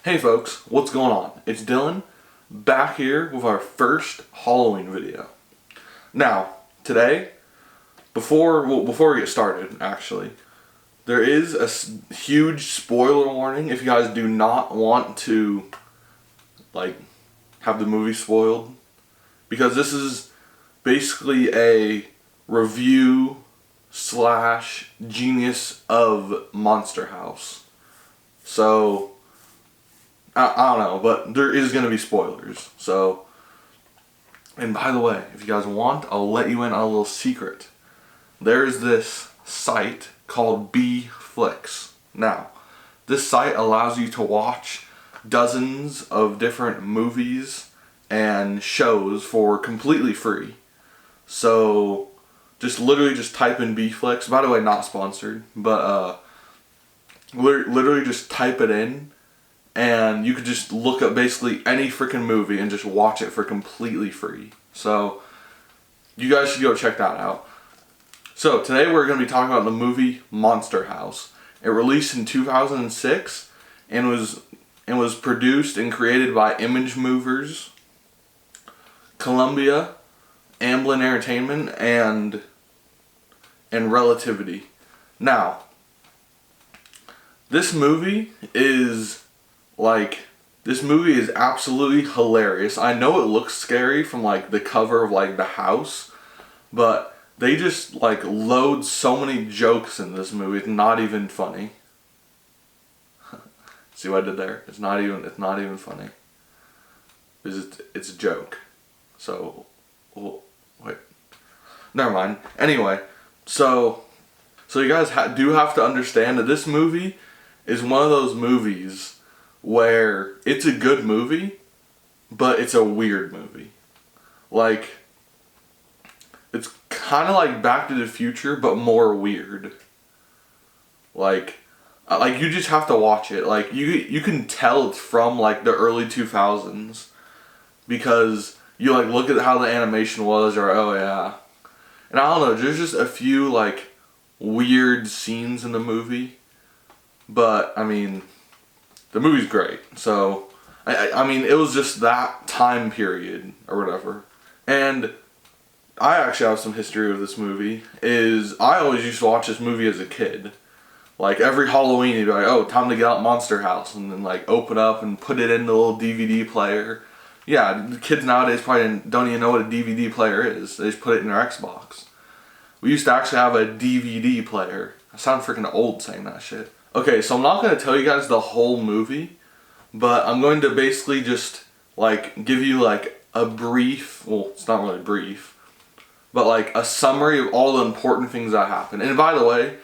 Hey folks, what's going on? It's Dylan, back here with our first Halloween video. Now, today, before we get started, actually, there is a huge spoiler warning if you guys do not want to, have the movie spoiled. Because this is basically a review / genius of Monster House. So, I don't know, but there is going to be spoilers. So, and by the way, if you guys want, I'll let you in on a little secret. There's this site called B-Flix. Now, this site allows you to watch dozens of different movies and shows for completely free. So, literally just type in B-Flix. By the way, not sponsored, but literally just type it in. And you could just look up basically any freaking movie and just watch it for completely free. So, you guys should go check that out. So, today we're going to be talking about the movie Monster House. It released in 2006 and was produced and created by Image Movers, Columbia, Amblin Entertainment, and Relativity. Now, this movie is absolutely hilarious. I know it looks scary from the cover of the house, but they just load so many jokes in this movie. It's not even funny. See what I did there? It's not even funny. It's a joke. So, wait. Never mind. Anyway, so you guys do have to understand that this movie is one of those movies where it's a good movie, but it's a weird movie. It's kind of like Back to the Future, but more weird. You just have to watch it. You can tell it's from the early 2000s because you look at how the animation was, or oh yeah. And I don't know, there's just a few weird scenes in the movie, but I mean, the movie's great. So, I mean, it was just that time period or whatever. And I actually have some history with this movie. I always used to watch this movie as a kid. Every Halloween, you'd be like, oh, time to get out Monster House. And then open up and put it in the little DVD player. Yeah, the kids nowadays probably don't even know what a DVD player is. They just put it in their Xbox. We used to actually have a DVD player. I sound freaking old saying that shit. Okay, so I'm not going to tell you guys the whole movie, but I'm going to basically just, give you, a brief, well, it's not really brief, but, a summary of all the important things that happen. And by the way,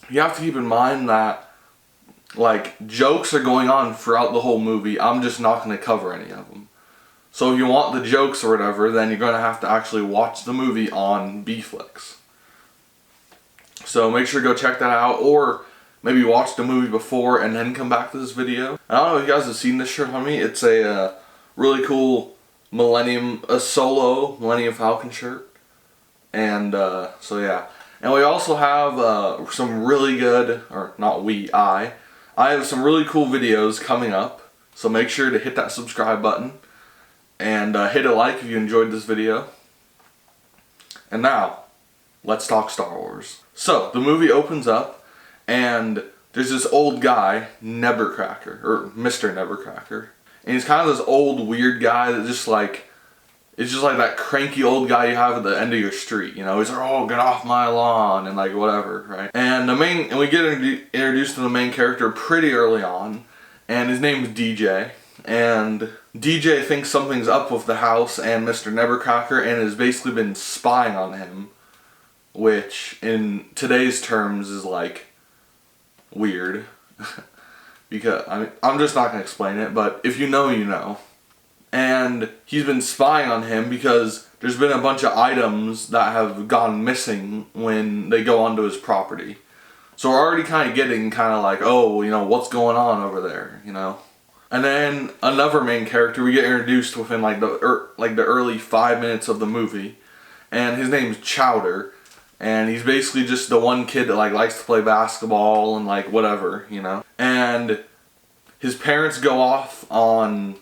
you have to keep in mind that, jokes are going on throughout the whole movie. I'm just not going to cover any of them. So if you want the jokes or whatever, then you're going to have to actually watch the movie on B-Flix. So make sure to go check that out, or maybe watch the movie before and then come back to this video. I don't know if you guys have seen this shirt on me. It's a really cool solo Millennium Falcon shirt. And so yeah. And we also have some really good, or not we, I have some really cool videos coming up. So make sure to hit that subscribe button and hit a like if you enjoyed this video. And now, let's talk Star Wars. So, the movie opens up and there's this old guy, Nevercracker, or Mr. Nevercracker. And he's kind of this old, weird guy that it's just like that cranky old guy you have at the end of your street. You know, he's like, oh, get off my lawn, and whatever, right? And we get introduced to the main character pretty early on, and his name is DJ. And DJ thinks something's up with the house and Mr. Nevercracker, and has basically been spying on him, which in today's terms is weird. Because I'm just not gonna explain it, but if you know, you know. And he's been spying on him because there's been a bunch of items that have gone missing when they go onto his property. So we're already kind of getting oh, you know, what's going on over there, you know? And then another main character we get introduced within the early 5 minutes of the movie, and his name's Chowder, and he's basically just the one kid that likes to play basketball and whatever, you know. And his parents go off on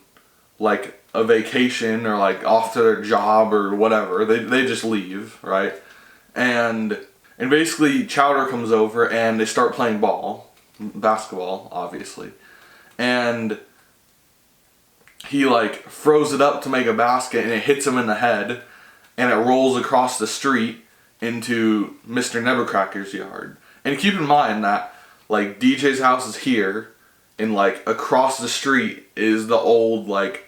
like a vacation or like off to their job or whatever. They just leave, right? And basically Chowder comes over and they start playing basketball, obviously. And he like throws it up to make a basket and it hits him in the head and it rolls across the street into Mr. Nebuchadnezzar's yard. And keep in mind that like DJ's house is here and like across the street is the old like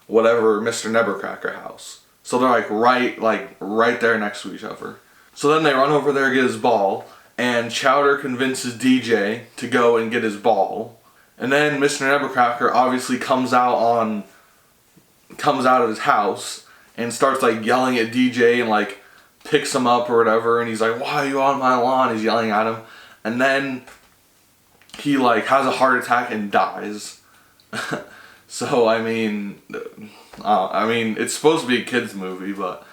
whatever Mr. Nebuchadnezzar house. So they're right there next to each other. So then they run over there and get his ball, and Chowder convinces DJ to go and get his ball. And then Mr. Nebuchadnezzar obviously comes out of his house and starts like yelling at DJ and like picks him up or whatever, and he's like, "Why are you on my lawn?" He's yelling at him. And then he like has a heart attack and dies. So I mean, it's supposed to be a kids movie, but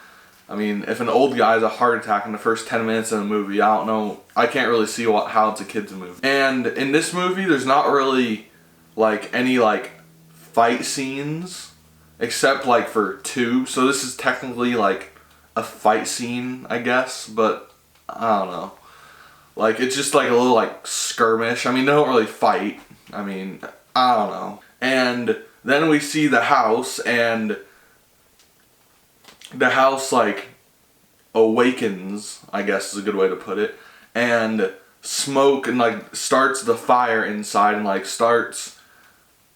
I mean, if an old guy has a heart attack in the first 10 minutes of the movie, I don't know. I can't really see how it's a kids movie. And in this movie, there's not really like any like fight scenes, except like for 2. So this is technically like a fight scene, I guess, but I don't know. Like it's just like a little like skirmish. I mean, they don't really fight. I mean, I don't know. And then we see the house, and the house like awakens, I guess is a good way to put it, and smoke and like starts the fire inside and like starts,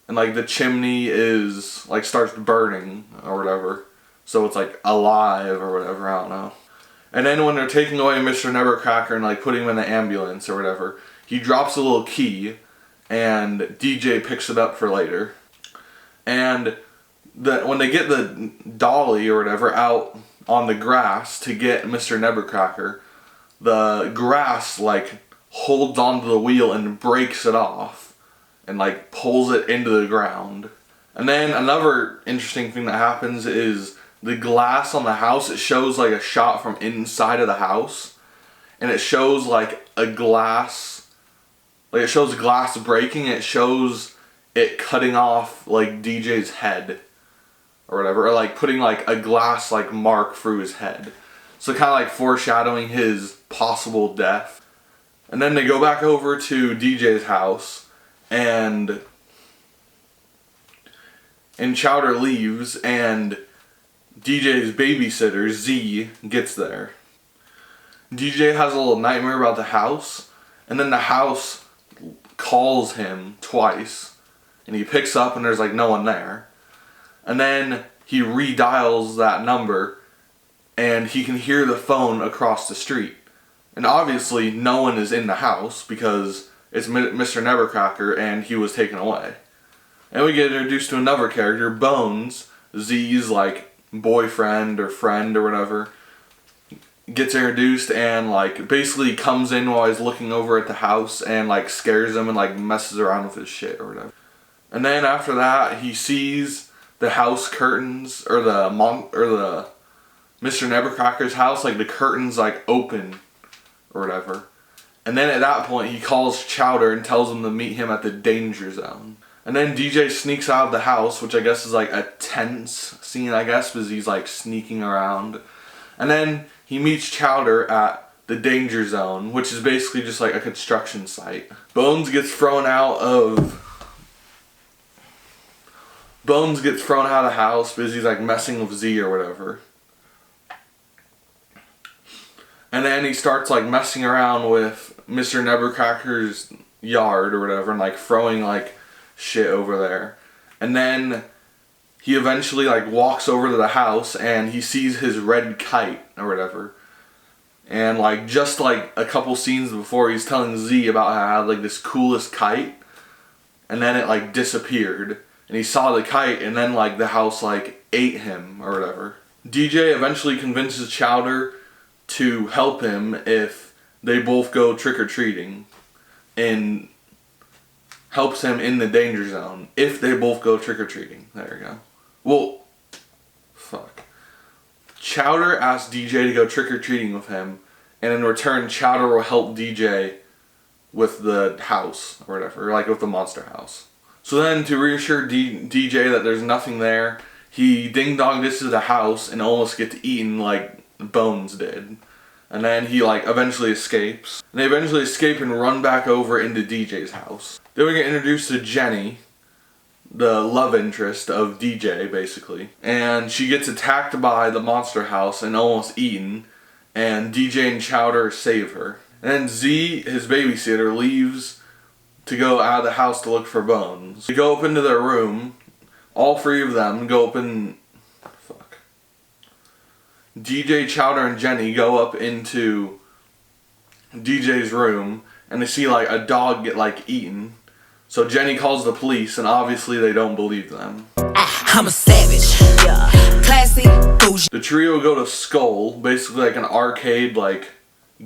and like the chimney is like starts burning or whatever, so it's like alive or whatever, I don't know. And then when they're taking away Mr. Nebuchadnezzar and like putting him in the ambulance or whatever, he drops a little key and DJ picks it up for later. And when they get the dolly or whatever out on the grass to get Mr. Nebuchadnezzar, the grass like holds onto the wheel and breaks it off and like pulls it into the ground. And then another interesting thing that happens is the glass on the house, it shows like a shot from inside of the house, and it shows like a glass, like it shows glass breaking, and it shows it cutting off like DJ's head or whatever, or like putting like a glass like mark through his head. So kind of like foreshadowing his possible death. And then they go back over to DJ's house, and Chowder leaves, and DJ's babysitter, Z, gets there. DJ has a little nightmare about the house, and then the house calls him twice, and he picks up and there's like no one there. And then he redials that number and he can hear the phone across the street. And obviously no one is in the house because it's Mr. Nebuchadnezzar and he was taken away. And we get introduced to another character, Bones, Z's like boyfriend or friend or whatever. Gets introduced and like basically comes in while he's looking over at the house and like scares him and like messes around with his shit or whatever. And then after that, he sees the house curtains, or the Mr. Nebuchadnezzar's house, like the curtains like open or whatever. And then at that point, he calls Chowder and tells him to meet him at the danger zone. And then DJ sneaks out of the house, which I guess is like a tense scene, I guess, because he's like sneaking around. And then he meets Chowder at the danger zone, which is basically just like a construction site. Bones gets thrown out of the house because he's like messing with Z or whatever. And then he starts like messing around with Mr. Nebuchadnezzar's yard or whatever and like throwing like shit over there. And then he eventually like walks over to the house and he sees his red kite or whatever. And like just like a couple scenes before, he's telling Z about how I had like this coolest kite, and then it like disappeared. And he saw the kite, and then like the house like ate him or whatever. DJ eventually convinces Chowder to help him if they both go trick-or-treating, and helps him in the danger zone if they both go trick-or-treating. There you go. Well, fuck. Chowder asks DJ to go trick-or-treating with him, and in return Chowder will help DJ with the house or whatever, like with the monster house. So then, to reassure DJ that there's nothing there, he ding-dong dishes the house and almost gets eaten like Bones did. And then he like eventually escapes. And they eventually escape and run back over into DJ's house. Then we get introduced to Jenny, the love interest of DJ, basically. And she gets attacked by the monster house and almost eaten. And DJ and Chowder save her. And then Z, his babysitter, leaves to go out of the house to look for Bones. They go up into their room. All three of them go up in... DJ, Chowder, and Jenny go up into DJ's room. And they see like a dog get like eaten. So Jenny calls the police, and obviously they don't believe them. I'm a savage. Yeah. Classy. Bougie. The trio go to Skull, basically like an arcade like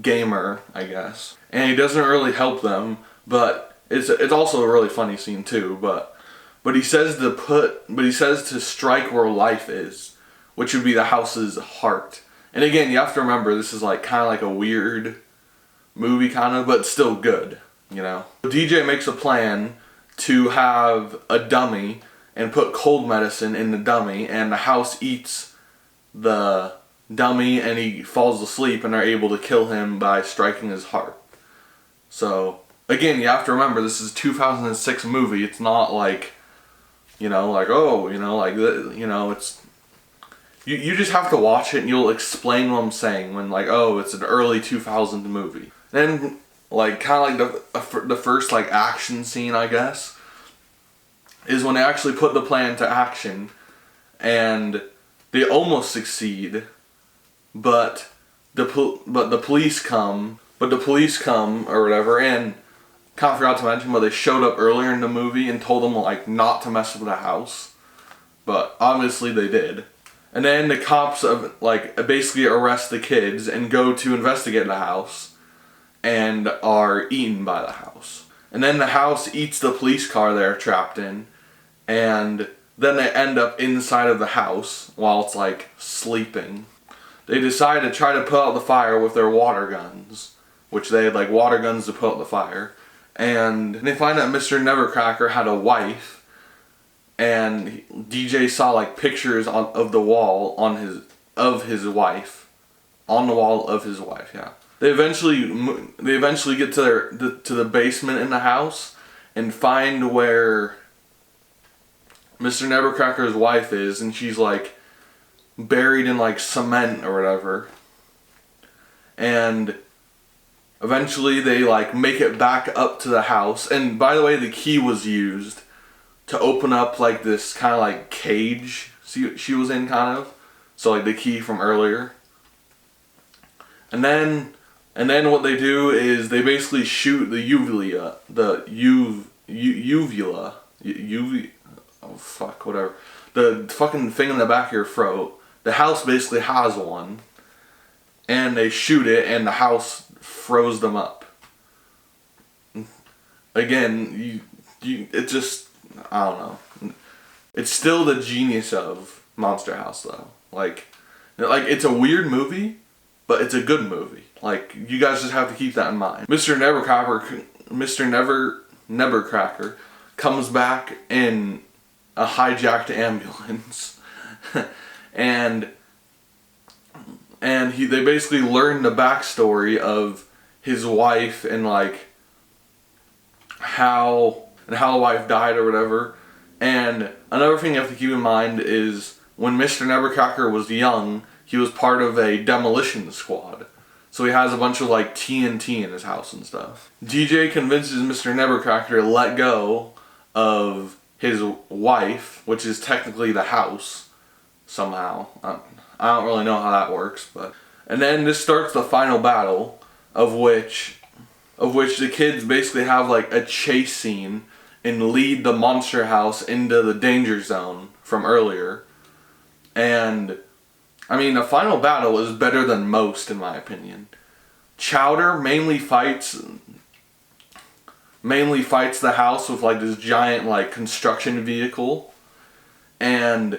gamer, I guess. And he doesn't really help them, but it's also a really funny scene too. But he says to strike where life is, which would be the house's heart. And again, you have to remember this is like kind of like a weird movie, kind of, but still good. You know, DJ makes a plan to have a dummy and put cold medicine in the dummy, and the house eats the dummy and he falls asleep, and they're able to kill him by striking his heart. So again, you have to remember this is a 2006 movie. It's not like, you know, like, oh, you know, like, you know, it's you just have to watch it and you'll explain what I'm saying when like, oh, it's an early 2000 movie. Then like kind of like the first like action scene, I guess, is when they actually put the plan to action, and they almost succeed, but the police come or whatever, and kind of forgot to mention, but they showed up earlier in the movie and told them like not to mess with the house, but obviously they did. And then the cops like basically arrest the kids and go to investigate the house, and are eaten by the house. And then the house eats the police car they're trapped in, and then they end up inside of the house while it's like sleeping. They decide to try to put out the fire with their water guns, which they had like water guns to put out the fire. And they find that Mr. Nevercracker had a wife, and DJ saw like pictures of the wall of his wife, on the wall of his wife, yeah. They eventually get to the basement in the house and find where Mr. Nevercracker's wife is, and she's like buried in like cement or whatever. And eventually they like make it back up to the house. And by the way, the key was used to open up like this kind of like cage she was in, kind of. So like the key from earlier. And then what they do is they basically shoot the uvula, the fucking thing in the back of your throat. The house basically has one, and they shoot it, and the house froze them up. Again, it just, I don't know. It's still the genius of Monster House, though. Like it's a weird movie, but it's a good movie. Like, you guys just have to keep that in mind. Mr. Nevercracker comes back in a hijacked ambulance, and they basically learn the backstory of his wife and like how the wife died or whatever. And another thing you have to keep in mind is when Mr. Nevercracker was young, he was part of a demolition squad. So he has a bunch of like TNT in his house and stuff. DJ convinces Mr. Nevercracker to let go of his wife, which is technically the house, somehow. I don't really know how that works, but... And then this starts the final battle, of which the kids basically have like a chase scene and lead the monster house into the danger zone from earlier. And I mean, the final battle is better than most, in my opinion. Chowder mainly fights the house with like this giant like construction vehicle, and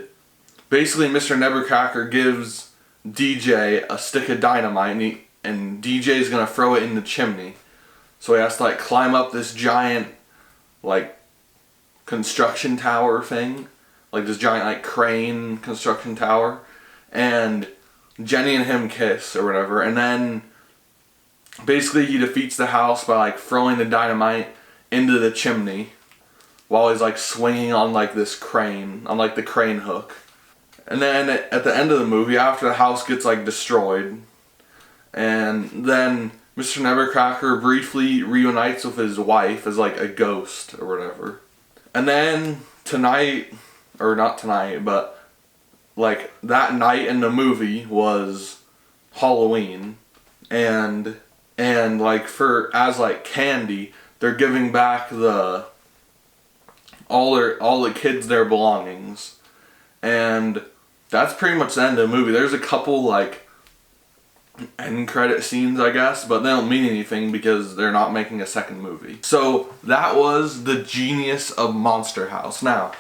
basically Mr. Nevercracker gives DJ a stick of dynamite, and DJ's gonna throw it in the chimney. So he has to like climb up this giant like construction tower thing, like this giant like crane construction tower, and Jenny and him kiss or whatever, and then basically he defeats the house by like throwing the dynamite into the chimney while he's like swinging on like this crane, on like the crane hook. And then at the end of the movie, after the house gets like destroyed, and then Mr. Nevercracker briefly reunites with his wife as like a ghost or whatever. And then tonight, or not tonight, but like that night in the movie was Halloween, and like for as like candy, they're giving back all the kids their belongings, and that's pretty much the end of the movie. There's a couple like end credit scenes, I guess, but they don't mean anything because they're not making a second movie. So that was the genius of Monster House. Now,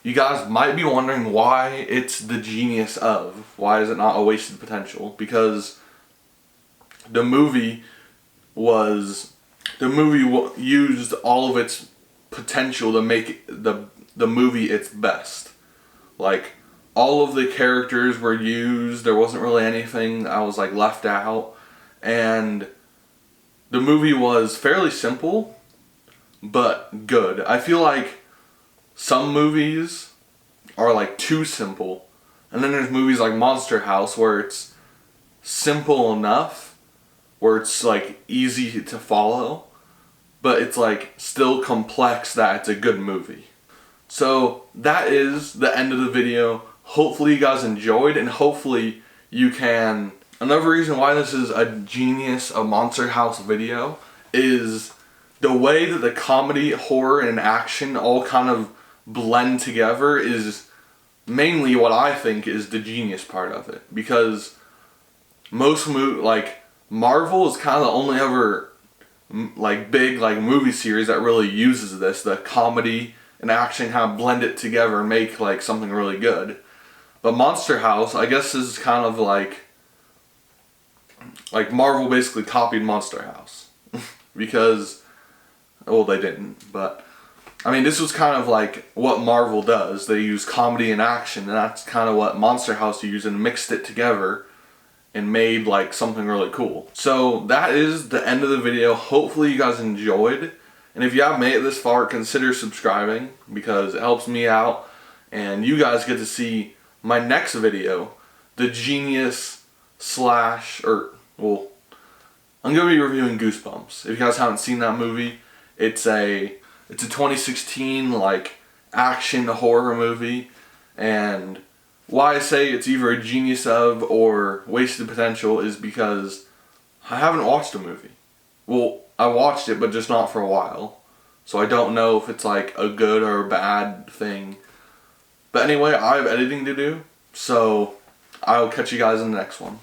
you guys might be wondering why it's the genius of. Why is it not a wasted potential? Because the movie used all of its potential to make the movie its best. Like, all of the characters were used. There wasn't really anything that was like left out, and the movie was fairly simple but good. I feel like some movies are like too simple, and then there's movies like Monster House where it's simple enough, where it's like easy to follow, but it's like still complex that it's a good movie. So that is the end of the video. Hopefully you guys enjoyed, and hopefully you can... Another reason why this is a genius of Monster House video is the way that the comedy, horror, and action all kind of blend together is mainly what I think is the genius part of it. Because most Marvel is kind of the only ever like big like movie series that really uses this, the comedy and action, kind of blend it together and make like something really good. But Monster House, I guess, is kind of like Marvel basically copied Monster House. Because, well, they didn't, but I mean, this was kind of like what Marvel does. They use comedy and action, and that's kind of what Monster House used, and mixed it together and made like something really cool. So that is the end of the video. Hopefully you guys enjoyed, and if you have made it this far, consider subscribing because it helps me out, and you guys get to see my next video, the genius I'm going to be reviewing Goosebumps. If you guys haven't seen that movie, it's a 2016 like action horror movie, and why I say it's either a genius of or wasted potential is because I haven't watched the movie. Well, I watched it, but just not for a while. So I don't know if it's like a good or a bad thing. But anyway, I have editing to do, so I'll catch you guys in the next one.